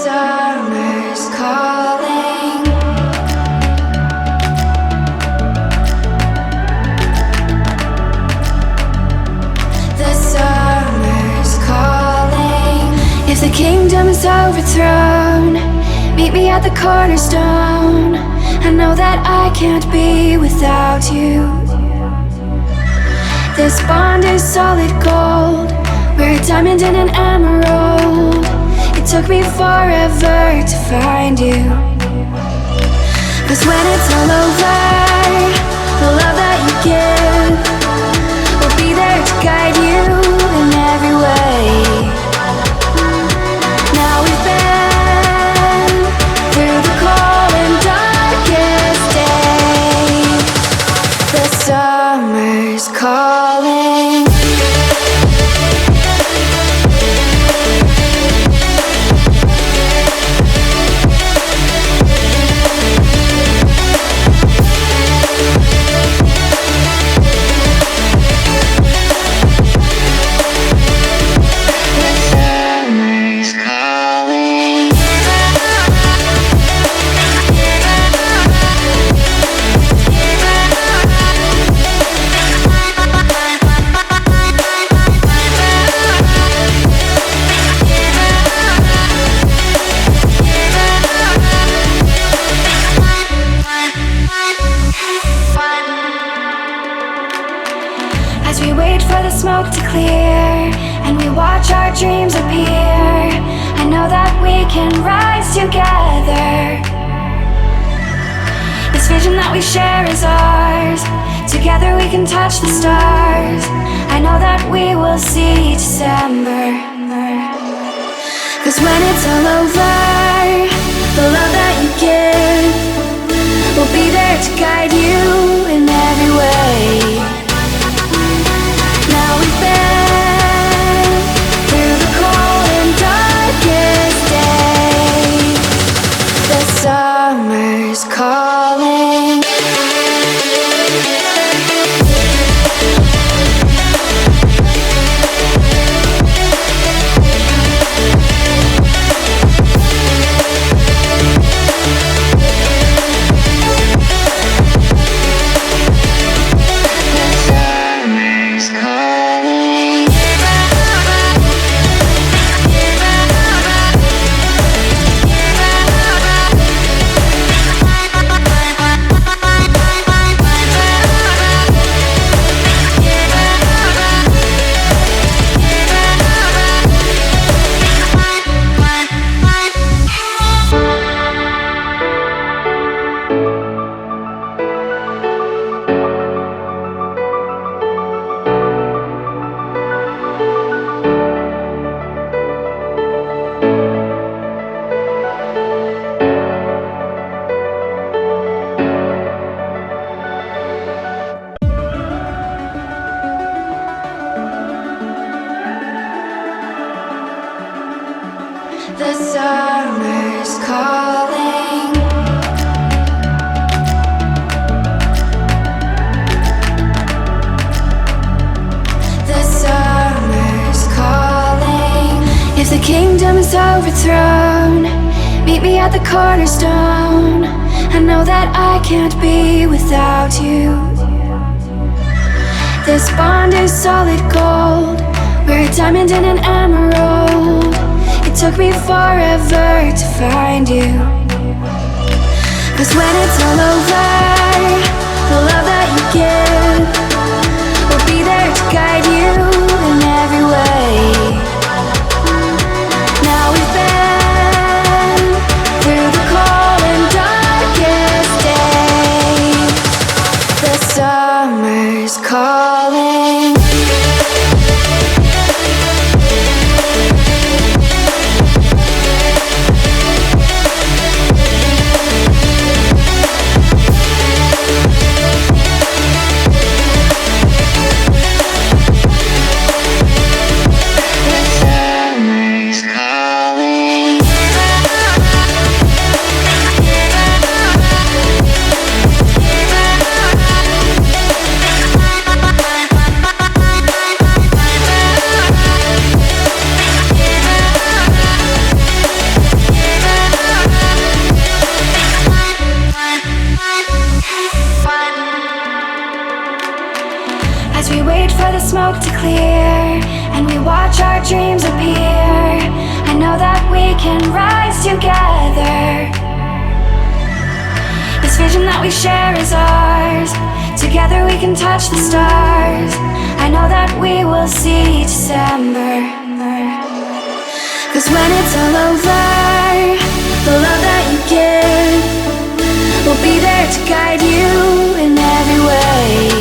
summer's calling. The summer's calling. If the kingdom is overthrown, meet me at the cornerstone. I know that I can't be without you. This bond is solid gold. We're a diamond and an emerald. It took me forever to find you. 'Cause when it's all over, the love that you give will be there to guide you in every way. Now we've been through the cold and darkest days. The summer's calling. As we wait for the smoke to clear and we watch our dreams appear, I know that we can rise together. This vision that we share is ours. Together we can touch the stars. I know that we will see December. 'Cause when it's all over, the love that you give will be there to guide you in every way. Now we've been through the cold and darkest days. The summer's calling. The summer's calling. The summer's calling. If the kingdom is overthrown, meet me at the cornerstone. I know that I can't be without you. This bond is solid gold. We're a diamond and an emerald. It took me forever to find you. 'Cause when it's all over, the love that you give will be there to guide you in every way. Now we've been through the cold and darkest days. The summer's calling. As we wait for the smoke to clear and we watch our dreams appear, I know that we can rise together. This vision that we share is ours. Together we can touch the stars. I know that we will see December. 'Cause when it's all over, the love that you give will be there to guide you in every way.